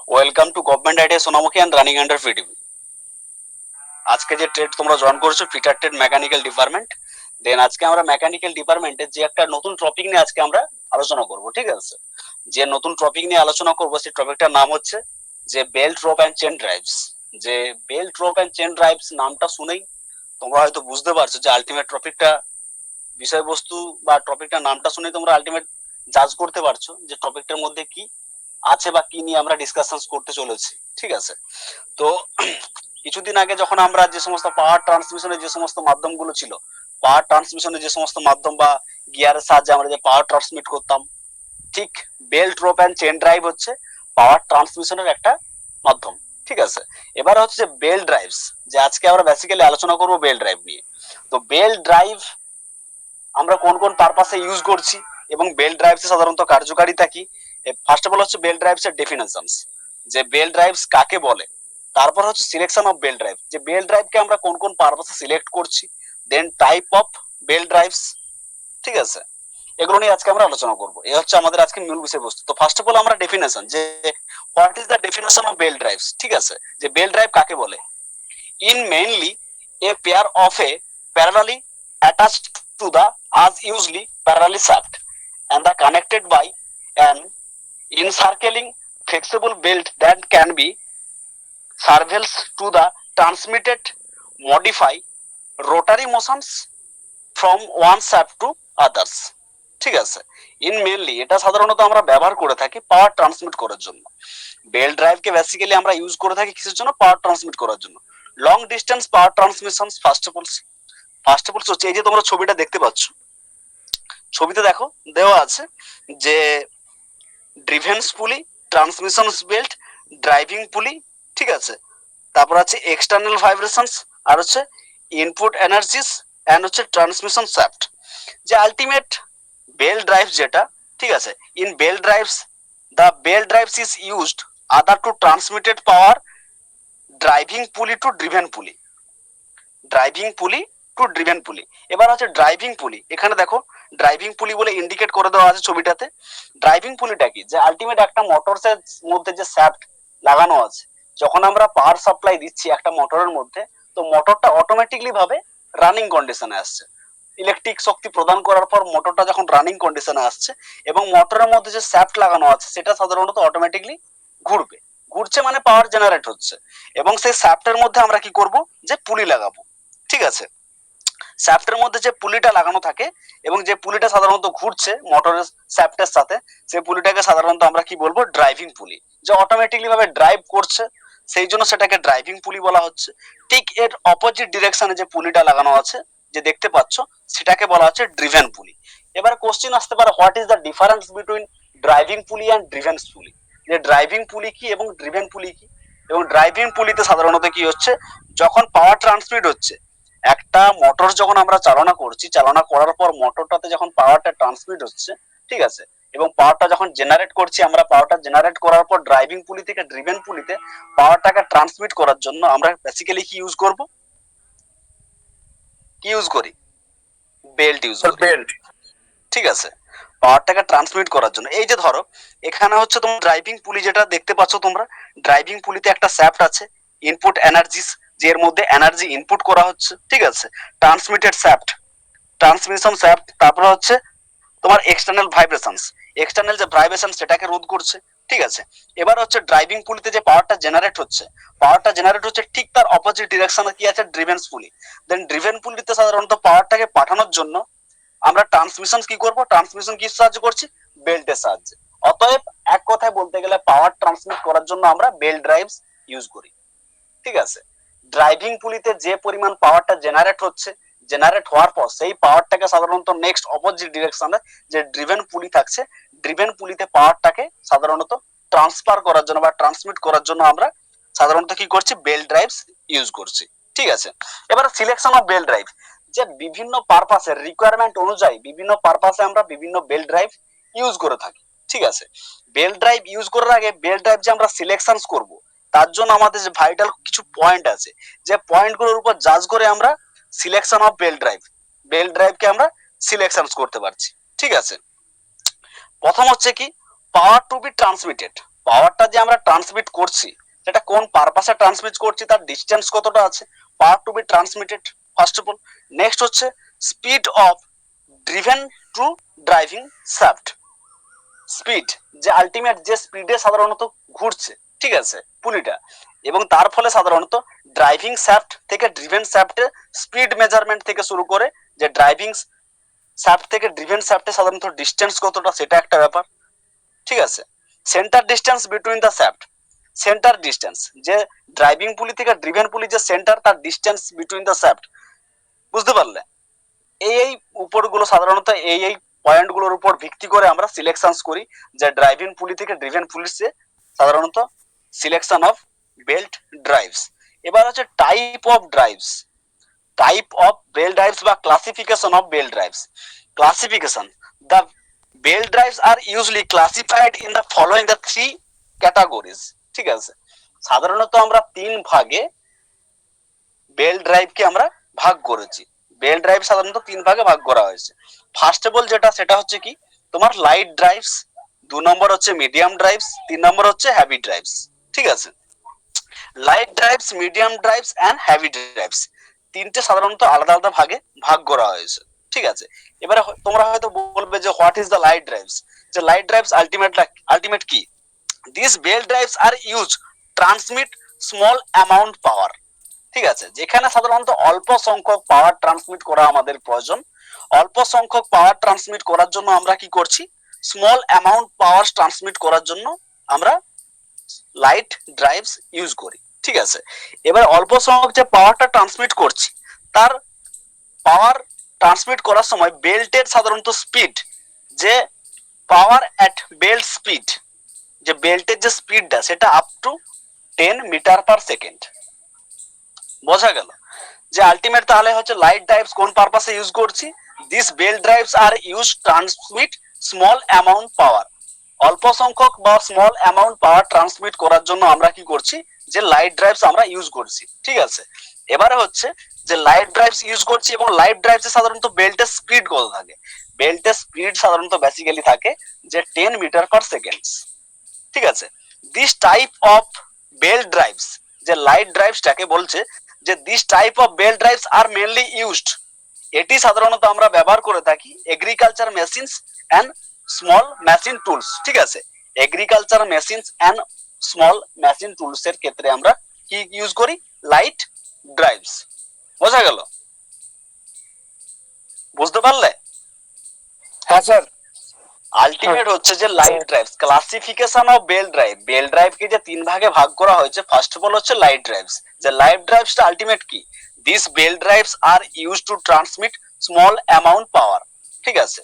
Welcome to government ITI Sonamukhi and running under ফিডিবি। আজকে যে ট্রেড তোমরা জয়েন করেছো fitter trade mechanical department. Then আজকে আমরা মেকানিক্যাল ডিপার্টমেন্টের যে একটা নতুন টপিক নিয়ে আজকে আমরা আলোচনা করব, ঠিক আছে? যে নতুন টপিক নিয়ে আলোচনা করব সেই টপিকটার নাম হচ্ছে যে belt rope and chain drives. যে belt rope and chain drives নামটা শুনেই তোমরা হয়তো বুঝতে পারছো যে আলটিমেট টপিকটা বিষয়বস্তু বা টপিকটার নামটা শুনে তোমরা আলটিমেট জাজ করতে পারছো যে টপিকটার মধ্যে কি আছে বা কি নিয়ে আমরা ডিসকাশন করতে চলেছি, ঠিক আছে? তো কিছুদিন আগে যখন আমরা যে সমস্ত পাওয়ার ট্রান্সমিশনের যে সমস্ত মাধ্যমগুলো ছিল, পাওয়ার ট্রান্সমিশনের যে সমস্ত মাধ্যম বা গিয়ারের সাহায্যে আমরা যে পাওয়ার ট্রান্সমিট করতাম, ঠিক belt rope and chain drive হচ্ছে পাওয়ার ট্রান্সমিশনের একটা মাধ্যম, ঠিক আছে? এবার হচ্ছে বেল্ট ড্রাইভস, যে আজকে আমরা বেসিক্যালি আলোচনা করব বেল্ট ড্রাইভ নিয়ে। তো বেল্ট ড্রাইভ আমরা কোন কোন পারপাসে ইউজ করছি এবং বেল্ট ড্রাইভস এর সাধারণত কার্যকারিতা কি। ফার্স্ট অফ অল হচ্ছে বেল্ট ড্রাইভস এর ডেফিনেশনস, যে বেল্ট ড্রাইভস কাকে বলে। তারপর হচ্ছে সিলেকশন অফ বেল্ট ড্রাইভ, যে বেল্ট ড্রাইভকে আমরা কোন কোন পারপাসে সিলেক্ট করছি। দেন টাইপ অফ বেল্ট ড্রাইভস, ঠিক আছে? এগুলো নিয়ে আজকে আমরা আলোচনা করব। এই হচ্ছে আমাদের আজকে মূল বিষয়বস্তু। তো ফার্স্ট অফ অল আমরা ডেফিনেশন, যে what is the definition of belt drives, ঠিক আছে? যে বেল্ট ড্রাইভ কাকে বলে। In mainly a pair of a parallelly attached to the as usually parallel shaft and the connected by an encircling flexible belt that can be servals to the transmitted modify rotary motions from one shaft to others, ঠিক আছে? In mainly এটা সাধারণত আমরা ব্যবহার করে থাকি পাওয়ার transmit করার জন্য। বেল্ট ড্রাইভকে বেসিক্যালি আমরা ইউজ করে থাকি কিসের জন্য? পাওয়ার ট্রান্সমিট করার জন্য। Long distance power transmission first of all হচ্ছে এই যে তোমরা ছবিটা দেখতে পাচ্ছ, ছবিতে দেখো দেওয়া আছে যে ড্রিভেন্স পুলি, ট্রান্সমিশন বেল্ট, ড্রাইভিং পুলি, ঠিক আছে? তারপর আছে এক্সটার্নাল ভাইব্রেশনস, আর হচ্ছে ইনপুট এনার্জিস এন্ড হচ্ছে ট্রান্সমিশন শ্যাফট। যে আলটিমেট বেল্ট ড্রাইভ যেটা, ঠিক আছে? In belt drives the belt drives is used either to transmitted power driving pulley to driven pulley, driving পুলি টু ড্রিভেন পুলি। এবার হচ্ছে ড্রাইভিং পুলি, এখানে দেখো ড্রাইভিং পুলি বলে ইন্ডিকেট করে দেওয়া আছে ছবিটাতে। ড্রাইভিং পুলিটা কি? যে আলটিমেট একটা মোটরসের মধ্যে যে শ্যাফট লাগানো আছে, যখন আমরা পাওয়ার সাপ্লাই দিচ্ছি একটা মোটরের মধ্যে, তো মোটরটা অটোমেটিকলি ভাবে রানিং কন্ডিশনে আসছে। ইলেকট্রিক শক্তি প্রদান করার পর মোটরটা যখন রানিং কন্ডিশনে আসছে এবং মোটরের মধ্যে যে শ্যাফট লাগানো আছে সেটা সাধারণত অটোমেটিকলি ঘুরবে। ঘুরছে মানে পাওয়ার জেনারেট হচ্ছে, এবং সেই শ্যাফটের মধ্যে আমরা কি করব? যে পুলি লাগাবো, ঠিক আছে? শ্যাফটের মধ্যে যে পুলিটা লাগানো থাকে এবং যে পুলিটা সাধারণত ঘুরছে মোটরের শ্যাফটের সাথে, সেই পুলিটাকে সাধারণত আমরা কি বলবো? ড্রাইভিং পুলি। যে অটোমেটিকলি ভাবে ড্রাইভ করছে, সেই জন্য সেটাকে ড্রাইভিং পুলি বলা হচ্ছে। ঠিক এর অপোজিট ডিরেকশনে যে পুলিটা লাগানো আছে যে দেখতে পাচ্ছ, সেটাকে বলা হচ্ছে ড্রিভেন পুলি। এবার কোশ্চেন আসতে পারে, what is the difference between driving পুলি অ্যান্ড ড্রিভেন পুলি। যে ড্রাইভিং পুলি কি এবং ড্রিভেন পুলি কি। এবং ড্রাইভিং পুলিতে সাধারণত কি হচ্ছে, যখন পাওয়ার ট্রান্সমিট হচ্ছে, একটা মোটর যখন আমরা চালনা করছি, চালনা করার পর মোটরটাতে যখন পাওয়ারটা ট্রান্সমিট হচ্ছে, ঠিক আছে? এবং পাওয়ারটা যখন জেনারেট করছি, আমরা পাওয়ারটা জেনারেট করার পর ড্রাইভিং পুলি থেকে ড্রিভেন পুলিতে পাওয়ারটাকে ট্রান্সমিট করার জন্য আমরা বেসিক্যালি কি ইউজ করব? কি ইউজ করি? বেল্ট ইউজ করি, বেল্ট, ঠিক আছে? পাওয়ারটাকে ট্রান্সমিট করার জন্য। এই যে ধরো এখানে হচ্ছে তোমার ড্রাইভিং পুলি যেটা দেখতে পাচ্ছ তোমরা, ড্রাইভিং পুলিতে একটা শ্যাফট আছে, ইনপুট এনার্জিস, যে এর মধ্যে এনার্জি ইনপুট করা হচ্ছে, ঠিক আছে? Transmitted shaft, transmission shaft. তারপর হচ্ছে তোমার এক্সটার্নাল ভাইব্রেশনস, এক্সটার্নাল যে ভাইব্রেশন সেটাকে রোধ করছে, ঠিক আছে? এবার হচ্ছে ড্রাইভিং পুলিতে যে পাওয়ারটা জেনারেট হচ্ছে, পাওয়ারটা জেনারেট হচ্ছে ঠিক তার অপোজিট ডিরেকশনে কি আছে? ড্রিভেন পুলি। দেন ড্রিভেন পুলিতে সাধারণত পাওয়ারটাকে পাঠানোর জন্য আমরা ট্রান্সমিশন কি করব? ট্রান্সমিশন কি সাহায্য করছি? বেল্টের সাহায্যে। অতএব এক কথায় বলতে গেলে পাওয়ার ট্রান্সমিট করার জন্য আমরা বেল্ট ড্রাইভস ইউজ করি, ঠিক আছে? ড্রাইভিং পুলিতে যে পরিমাণ পাওয়ারটা জেনারেট হচ্ছে, জেনারেট হওয়ার পর সেই পাওয়ারটাকে সাধারণত নেক্সট অপোজিট ডিরেকশনে যে ড্রিভেন পুলি থাকছে, ড্রিভেন পুলিতে পাওয়ারটাকে সাধারণত ট্রান্সফার করার জন্য বা ট্রান্সমিট করার জন্য আমরা সাধারণত কি করছি? বেল্ট ড্রাইভস ইউজ করছি, ঠিক আছে? এবার সিলেকশন অফ বেল্ট ড্রাইভ, যে বিভিন্ন পারপাসের রিকোয়ারমেন্ট অনুযায়ী বিভিন্ন পারপাসে আমরা বিভিন্ন বেল্ট ড্রাইভ ইউজ করে থাকি, ঠিক আছে? বেল্ট ড্রাইভ ইউজ করার আগে বেল্ট ড্রাইভ যে আমরা সিলেকশন করব, তার জন্য আমাদের যে ভাইটাল কিছু পয়েন্ট আছে, যে পয়েন্টগুলোর উপর জাজ করে আমরা সিলেকশন অফ বেল্ট ড্রাইভকে আমরা সিলেকশন করতে পারছি, ঠিক আছে? প্রথম হচ্ছে কি? পাওয়ার টু বি ট্রান্সমিটেড, পাওয়ারটা যে আমরা ট্রান্সমিট করছি সেটা কোন পারপাসে ট্রান্সমিট করছি, তার ডিস্টেন্স কতটা আছে, power to be transmitted first of all. Next হচ্ছে speed of driven to driving shaft, speed যে আলটিমেট যে স্পিডে সাধারণত ঘুরছে, ঠিক আছে, পুলিটা, এবং তার ফলে সাধারণত ড্রাইভিং শ্যাফট থেকে ড্রিভেন শ্যাফটের স্পিড মেজারমেন্ট থেকে শুরু করে যে ড্রাইভিং শ্যাফট থেকে ড্রিভেন শ্যাফটে সাধারণত ডিস্টেন্স কতটা সেটা একটা ব্যাপার, ঠিক আছে। Centre distance between the shaft, centre distance যে ড্রাইভিং পুলি থেকে ড্রিভেন পুলি যে সেন্টার, তার ডিস্টেন্স বিটুইন দ্য শ্যাফট, বুঝতে পারলে? এই উপরগুলো সাধারণত এই পয়েন্টগুলোর উপর ভিত্তি করে আমরা সিলেকশনস করি যে ড্রাইভিং পুলি থেকে ড্রিভেন পুলিশে সাধারণত সিলেকশন অফ বেল্ট ড্রাইভস। এবার হচ্ছে type of drives, type of belt drives বা classification of belt drives. Classification, the bell drives are usually classified in the following the three categories, ঠিক আছে। সাধারণত আমরা তিন ভাগে বেল ড্রাইভকে আমরা ভাগ করেছি, বেল ড্রাইভ সাধারণত তিন ভাগে ভাগ করা হয়েছে। ফার্স্ট অফ অল যেটা সেটা হচ্ছে কি তোমার লাইট ড্রাইভস, 2 নম্বর হচ্ছে মিডিয়াম ড্রাইভস, 3 নম্বর হচ্ছে হেভি ড্রাইভস, ঠিক আছে। Light drives, medium drives and heavy drives, তিনটে সাধারণত আলাদা আলাদা ভাগে ভাগ করা হয়েছে, ঠিক আছে। এবারে তোমরা হয়তো বলবে যে what is the light drives, যে লাইট ড্রাইভস আলটিমেট কি, this belt drives are use transmit small amount power, ঠিক আছে। যেখানে সাধারণত অল্প সংখ্যক পাওয়ার ট্রান্সমিট করা আমাদের প্রয়োজন, অল্প সংখ্যক পাওয়ার ট্রান্সমিট করার জন্য আমরা কি করছি, স্মল অ্যামাউন্ট পাওয়ার ট্রান্সমিট করার জন্য আমরা লাইট ড্রাইভস ইউজ করি, ঠিক আছে। এবার অল্প সংখ্যক যে পাওয়ারটা ট্রান্সমিট করছি, তার পাওয়ার ট্রান্সমিট করার সময় বেল্টের সাধারণত স্পিড, যে পাওয়ার অ্যাট বেল্ট স্পিড, যে বেল্টের যে স্পিডটা সেটা up to 10 metre per second, বোঝা গেল? যে আলটিমেট তাহলে হচ্ছে লাইট ড্রাইভস কোন পারপাসে ইউজ করছি, this belt drives are use transmit small amount power, অল্প সংখ্যক বা স্মল অ্যামাউন্ট পাওয়ার ট্রান্সমিট করার জন্য আমরা কি করছি, যে লাইট ড্রাইভস আমরা ইউজ করছি, ঠিক আছে। এবারে হচ্ছে যে লাইট ড্রাইভস ইউজ করছি এবং লাইট ড্রাইভসে সাধারণত বেল্টের স্পিড কত থাকে, বেল্টের স্পিড সাধারণত বেসিক্যালি থাকে যে 10 মিটার পার সেকেন্ড, ঠিক আছে। This type of belt drives, যে লাইট ড্রাইভসটাকে বলছে যে this type of belt drives are mainly used, এটি সাধারণত আমরা ব্যবহার করে থাকি agriculture machines and small machine tools, ঠিক আছে। Agriculture machines and small machine tools এর ক্ষেত্রে আমরা কি ইউজ করি, লাইট ড্রাইভস, বোঝা গেল? বুঝতে পারলে? হ্যাঁ স্যার। আলটিমেট হচ্ছে যে light drives, classification of belt drive, belt ড্রাইভকে যে তিন ভাগে ভাগ করা হয়েছে, ফার্স্ট অফ অল হচ্ছে লাইট ড্রাইভস, যে লাইট ড্রাইভসটা আলটিমেট কি, this belt drives are use to transmit small amount power, ঠিক আছে।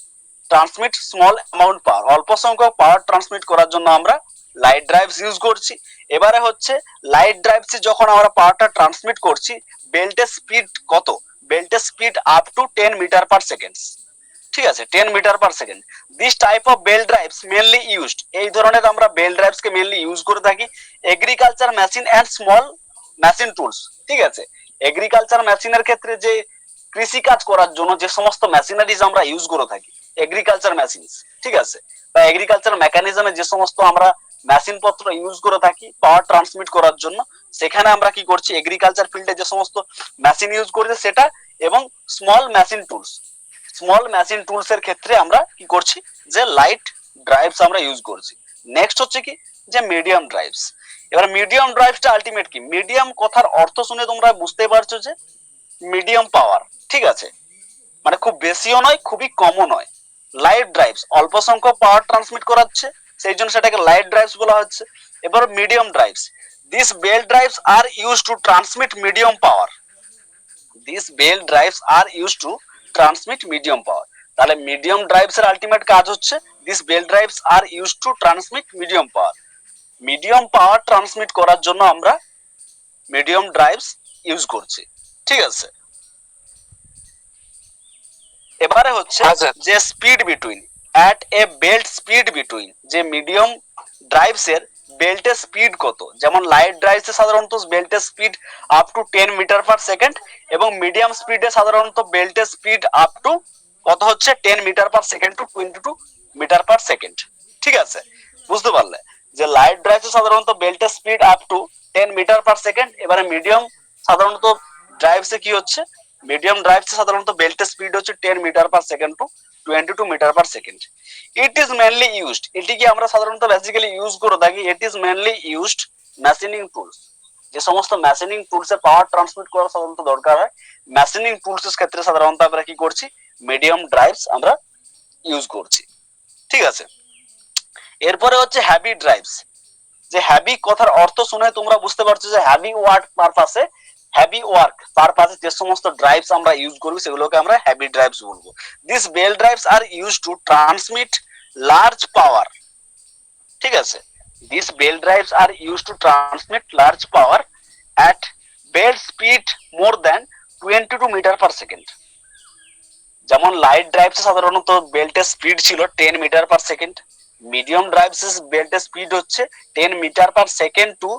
ট্রান্সমিট স্মল অ্যামাউন্ট পাওয়ার, অল্প সংখ্যক পাওয়ার ট্রান্সমিট করার জন্য আমরা লাইট ড্রাইভস ইউজ করছি। এবারে হচ্ছে লাইট ড্রাইভসে যখন আমরা পাওয়ারটা ট্রান্সমিট করছি, বেল্টের স্পিড কত, বেল্টের speed up to 10 metre per second, ঠিক আছে, 10 metre per second. This type of belt drives mainly used, এই ধরনের আমরা বেল ড্রাইভস কে মেনলি ইউজ করে থাকি agriculture machine and small machine tools, ঠিক আছে। এগ্রিকালচার মেশিনের ক্ষেত্রে যে কৃষি কাজ করার জন্য যে সমস্ত মেশিনারিজ আমরা ইউজ করে থাকি, এগ্রিকালচার মেশিনস, ঠিক আছে, বা এগ্রিকালচার মেকানিজমে যে সমস্ত আমরা মেশিন পত্র ইউজ করে থাকি পাওয়ার ট্রান্সমিট করার জন্য, সেখানে আমরা কি করছি, এগ্রিকালচার ফিল্ডে যে সমস্ত মেশিন ইউজ করছি সেটা, এবং small machine tools, small machine tools এর ক্ষেত্রে আমরা কি করছি, যে লাইট ড্রাইভস আমরা ইউজ করছি। নেক্সট হচ্ছে কি, যে মিডিয়াম ড্রাইভস। এবার মিডিয়াম ড্রাইভসটা আলটিমেট কি, মিডিয়াম কথার অর্থ শুনে তোমরা বুঝতে পারছো যে মিডিয়াম পাওয়ার, ঠিক আছে, মানে খুব বেশিও নয় খুবই কমও নয়। লাইট ড্রাইভস অল্প সংখ্যক পাওয়ার ট্রান্সমিট করাচ্ছে, সেই জন্য সেটাকে লাইট ড্রাইভস বলা হচ্ছে। এবার medium drives, this belt drives are use to transmit medium power, this belt drives are use to transmit medium power. তাহলে মিডিয়াম ড্রাইভস এর আলটিমেট কাজ হচ্ছে this belt drives are use to transmit medium power, medium power transmit করার জন্য আমরা medium drives use করছি, ঠিক আছে। এবারে হচ্ছে যে speed between at a belt speed between, যে মিডিয়াম ড্রাইভস এর বেল্টের স্পিড কত, যেমন লাইট ড্রাইভস এ সাধারণত বেল্টের speed up to 10 metre per second, এবং মিডিয়াম স্পিডে সাধারণত বেল্টের স্পিড আপ টু কত হচ্ছে 10 metre per second to 22 metre per second, ঠিক আছে, বুঝতে পারলে? যে লাইট ড্রাইভস সাধারণত বেল্টের speed up to 10 metre per second. এবারে মিডিয়াম সাধারণত ড্রাইভসে কি হচ্ছে, মিডিয়াম ড্রাইভসে সাধারণত বেল্টের স্পিড হচ্ছে 10 metre per second to 22 metre per second. It is mainly used, এটিকে আমরা সাধারণত বেসিক্যালি ইউজ করে থাকি, it is mainly used machining tools. যে সমস্ত মেশিনিং টুলসে পাওয়ার ট্রান্সমিট করা সাধারণত দরকার হয়, মেশিনিং টুলস এর ক্ষেত্রে সাধারণত আমরা কি করছি, মিডিয়াম ড্রাইভস আমরা ইউজ করছি। ঠিক আছে, এরপরে হচ্ছে হ্যাভি ড্রাইভস। যে হ্যাভি কথার অর্থ শুনে তোমরা বুঝতে পারছো যে হ্যাভি ওয়ার্ক পারপাসে, হ্যাভি ওয়ার্ক পারপাসে যে সমস্ত ড্রাইভস আমরা ইউজ করব সেগুলোকে আমরা হ্যাভি ড্রাইভস বলবো। This belt drives are use to transmit large power. ঠিক আছে, this belt drives are use to transmit large power at belt speed more than 22 metre per second. যেমন লাইট ড্রাইভস সাধারণত বেল্টের speed ছিল 10 metre per second, medium drives বেল্টের speed হচ্ছে 10 metre per second to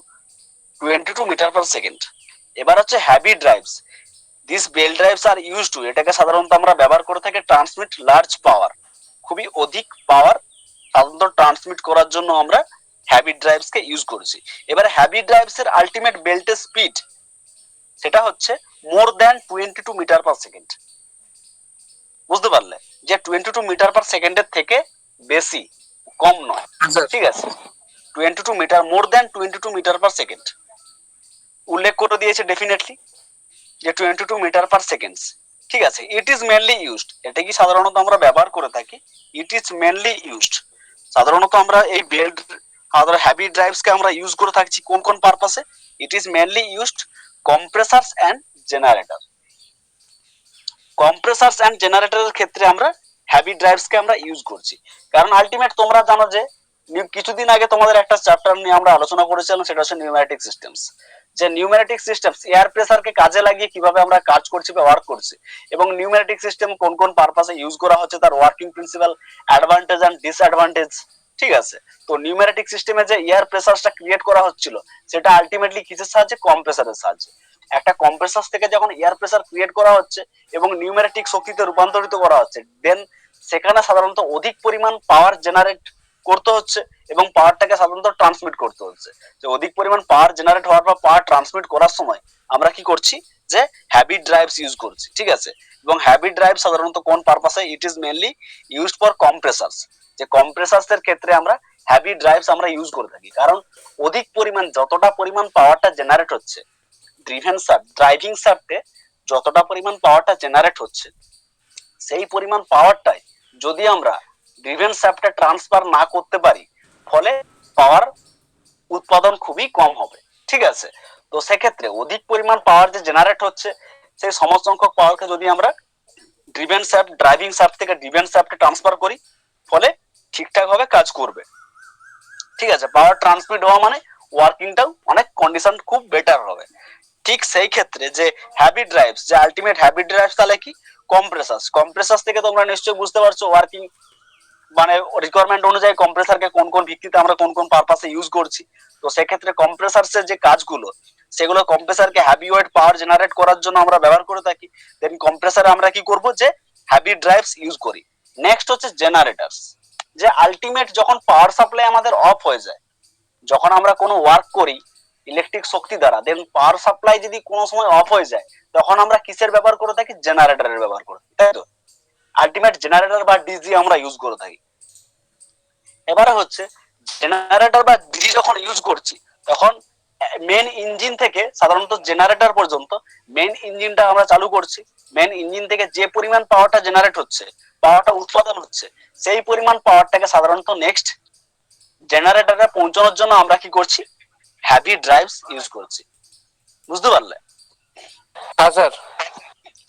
22 metre per second. এবার হচ্ছে heavy drives. This belt drives are use to, এটাকে সাধারণত আমরা ব্যবহার করে থাকি ট্রান্সমিট লার্জ পাওয়ার, খুবই অধিক পাওয়ার সাধারণত ট্রান্সমিট করার জন্য আমরা হ্যাভি ড্রাইভস কে ইউজ করেছি। এবার হ্যাভি ড্রাইভস এর আলটিমেট বেল্টের স্পিড সেটা হচ্ছে more than 22 metre per second. বুঝতে পারলে যে 22 মিটার পার সেকেন্ডের থেকে বেশি, কম নয়। ঠিক আছে, 22 metre, more than 22 metre per second উল্লেখ করে দিয়েছে ডেফিনেটলি যে 22 মিটার পার সেকেন্ড। ঠিক আছে, ইট ইজ মেনলি ইউজড, এটা কি সাধারণত আমরা ব্যবহার করে থাকি, ইট ইজ মেনলি ইউজড। সাধারণত আমরা এই বেল্ট হ্যাভি ড্রাইভস কে আমরা ইউজ করে থাকছি কোন কোন পারপাসে, it is mainly used compressors and generator. Compressors and জেনারেটরের ক্ষেত্রে আমরা হ্যাভি ড্রাইভস কে আমরা ইউজ করছি, কারণ আলটিমেট তোমরা জানো যে কিছুদিন আগে তোমাদের একটা চ্যাপ্টার নিয়ে আমরা আলোচনা করেছিলাম, সেটা হচ্ছে নিউম্যাটিক সিস্টেমস। যে নিউম্যাটিক সিস্টেমস এয়ার প্রেসারকে কাজে লাগিয়ে কিভাবে আমরা কাজ করছি বা ওয়ার্ক করছি, এবং নিউম্যাটিক সিস্টেম কোন কোন পারপাসে ইউজ করা হচ্ছে, তার working principle, advantage and disadvantage. ঠিক আছে, তো নিউম্যাটিক সিস্টেমে যে এয়ার প্রেসারটা ক্রিয়েট করা হচ্ছিল সেটা আলটিমেটলি কিসের সাহায্যে, কম্প্রেসারের সাহায্যে। একটা কম্প্রেসার থেকে যখন এয়ার প্রেসার ক্রিয়েট করা হচ্ছে এবং নিউম্যাটিক শক্তিতে রূপান্তরিত করা হচ্ছে, দেন সেখানে সাধারণত অধিক পরিমাণ পাওয়ার জেনারেট করতে হচ্ছে এবং পাওয়ারটাকে সাধারণত ট্রান্সমিট করতে হচ্ছে। যে অধিক পরিমাণ পাওয়ার জেনারেট হওয়ার বা পাওয়ার ট্রান্সমিট করার সময় আমরা কি করছি, যে হ্যাভি ড্রাইভস ইউজ করছি। ঠিক আছে, এবং হ্যাভি ড্রাইভ সাধারণত কোন পারপাসে, it is mainly used for compressors. যে কম্প্রেসার্স এর ক্ষেত্রে আমরা হ্যাভি ড্রাইভস আমরা ইউজ করে থাকি, কারণ অধিক পরিমাণ যতটা পরিমাণ পাওয়ারটা জেনারেট হচ্ছে ড্রাইভিং শ্যাফটে, যতটা পরিমাণ পাওয়ারটা জেনারেট হচ্ছে সেই পরিমাণ পাওয়ারটাই যদি আমরা ড্রিভেন শ্যাফটে ট্রান্সফার না করতে পারি, ফলে পাওয়ার উৎপাদন খুবই কম হবে। ঠিক আছে, তো সেক্ষেত্রে অধিক পরিমাণ পাওয়ার যে জেনারেট হচ্ছে সেই সমস্ত সংখ্যক পাওয়ারকে যদি আমরা ড্রাইভিং শ্যাফট থেকে ড্রিভেন শ্যাফটে ট্রান্সফার করি, ফলে ঠিকঠাক ভাবে কাজ করবে। ঠিক আছে, পাওয়ার ট্রান্সমিট হওয়া মানে ওয়ার্কিংটাও অনেক কন্ডিশন খুব বেটার হবে। ঠিক সেই ক্ষেত্রে যে হ্যাভি ড্রাইভস, যে আলটিমেট হ্যাভি ড্রাইভস তাহলে কি, কম্প্রেসার্স থেকে তোমরা নিশ্চয়ই বুঝতে পারছো ওয়ার্কিং মানে রিকোয়ারমেন্ট অনুযায়ী কম্প্রেসারকে কোন কোন ভিত্তিতে আমরা কোন কোন পারপাসে ইউজ করছি। তো সেক্ষেত্রে কম্প্রেসার্সের যে কাজগুলো, সেগুলো কম্প্রেসারকে হ্যাভি ওয়েট পাওয়ার জেনারেট করার জন্য আমরা ব্যবহার করে থাকি। দেন কম্প্রেসারে আমরা কি করব, যে হ্যাভি ড্রাইভস ইউজ করি। নেক্সট হচ্ছে জেনারেটরস। যে আলটিমেট যখন পাওয়ার সাপ্লাই আমাদের অফ হয়ে যায়, যখন আমরা কোনো ওয়ার্ক করি ইলেকট্রিক শক্তি দ্বারা, দেন পাওয়ার সাপ্লাই যদি কোনো সময় অফ হয়ে যায়, তখন আমরা কিসের ব্যবহার করে থাকি, জেনারেটরের ব্যবহার করে থাকি, তাই তো। আলটিমেট জেনারেটর বা ডিজি আমরা ইউজ করে থাকি। এবারে হচ্ছে জেনারেটর বা ডিজি যখন ইউজ করছি, তখন মেন ইঞ্জিন থেকে সাধারণত জেনারেটর পর্যন্ত মেন ইঞ্জিনটা আমরা চালু করছি। মেন ইঞ্জিন থেকে যে পরিমাণ পাওয়ারটা জেনারেট হচ্ছে, পাওয়ারটা উৎপাদন হচ্ছে, সেই পরিমাণ পাওয়ারটাকে সাধারণত নেক্সট জেনারেটরে পৌঁছানোর জন্য আমরা কি করছি, হ্যাভি ড্রাইভস ইউজ করছি। বুঝতে পারলে? হ্যাঁ স্যার।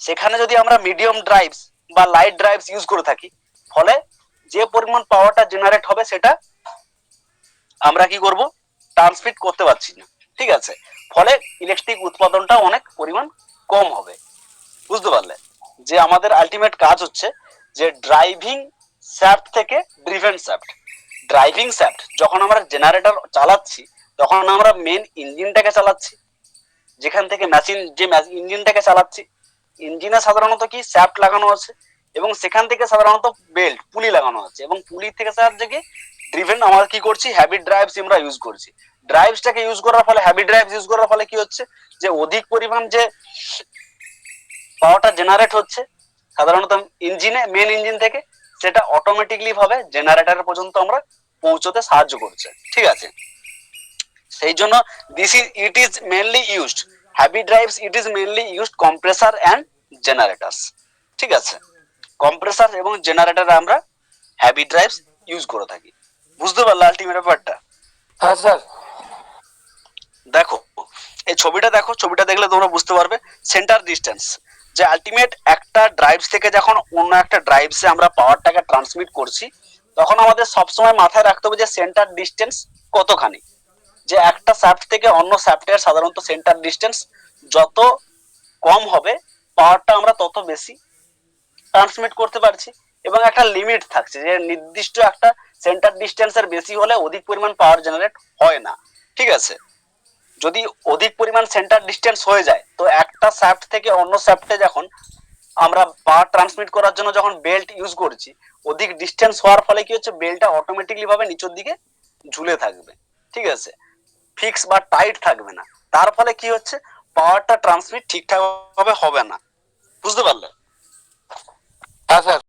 সেখানে যদি আমরা মিডিয়াম ড্রাইভস বা লাইট ড্রাইভস ইউজ করে থাকি, ফলে যে পরিমাণ পাওয়ারটা জেনারেট হবে সেটা আমরা কি করব, ট্রান্সমিট করতে পারছি না। ঠিক আছে, ফলে ইলেকট্রিক উৎপাদনটা অনেক পরিমাণ কম হবে। বুঝতে পারলে? যে আমাদের আলটিমেট কাজ হচ্ছে যে ড্রাইভিং শ্যাফট থেকে ড্রিভেন শ্যাফট। ড্রাইভিং শ্যাফট যখন আমরা জেনারেটর চালাচ্ছি, তখন আমরা মেন ইঞ্জিনটাকে চালাচ্ছি, যেখান থেকে যে ইঞ্জিনটাকে চালাচ্ছি, ইঞ্জিনে সাধারণত কি শ্যাফট লাগানো আছে এবং সেখান থেকে সাধারণত বেল্ট পুলি লাগানো আছে, এবং পুলির থেকে সাহায্যে কি ড্রিভেন আমরা কি করছি, হ্যাভি ড্রাইভস আমরা ইউজ করছি। ড্রাইভসটাকে ইউজ করার ফলে, হ্যাভি ড্রাইভস ইউজ করার ফলে কি হচ্ছে, যে অধিক পরিমাণ যে পাওয়ারটা জেনারেট হচ্ছে সাধারণত ইঞ্জিনে, মেন ইঞ্জিন থেকে, সেটা অটোমেটিকলি ভাবে জেনারেটর পর্যন্ত আমরা পৌঁছতে সাহায্য করছে। ঠিক আছে, সেই জন্য ইট is mainly used, heavy drives it is mainly used compressor and জেনারেটরস। ঠিক আছে, কম্প্রেসার এবং জেনারেটরে আমরা হ্যাভি ড্রাইভস ইউজ করে থাকি। বুঝতে পারলে আলটিমেট ব্যাপারটা? হ্যাঁ স্যার। দেখো এই ছবিটা দেখো, ছবিটা দেখলে তোমরা বুঝতে পারবে সেন্টার ডিস্টেন্স, যে আলটিমেট একটা ড্রাইভস থেকে যখন অন্য একটা ড্রাইভসে আমরা পাওয়ারটাকে ট্রান্সমিট করছি, তখন আমাদের সবসময় মাথায় রাখতে হবে যে সেন্টার ডিস্টেন্স কতখানি। যে একটা শ্যাফট থেকে অন্য শ্যাফটের সাধারণত সেন্টার ডিস্টেন্স যত কম হবে, পাওয়ারটা আমরা তত বেশি ট্রান্সমিট করতে পারছি। এবং একটা লিমিট থাকছে, যে নির্দিষ্ট একটা সেন্টার ডিস্টেন্সের বেশি হলে অধিক পরিমাণ পাওয়ার জেনারেট হয় না। ঠিক আছে, যদি অধিক পরিমাণ সেন্টার ডিস্টেন্স হয়ে যায়, তো একটা শ্যাফট থেকে অন্য শ্যাফটে যখন আমরা পাওয়ার ট্রান্সমিট করার জন্য যখন বেল্ট ইউজ করছি, অধিক ডিস্টেন্স হওয়ার ফলে কি হচ্ছে, বেল্টটা অটোমেটিকলি ভাবে নিচের দিকে ঝুলে থাকবে। ঠিক আছে, ফিক্স বা টাইট থাকবে না। তার ফলে কি হচ্ছে, পাওয়ারটা ট্রান্সমিট ঠিকঠাক ভাবে হবে না। বুঝতে পারলে? হ্যাঁ স্যার।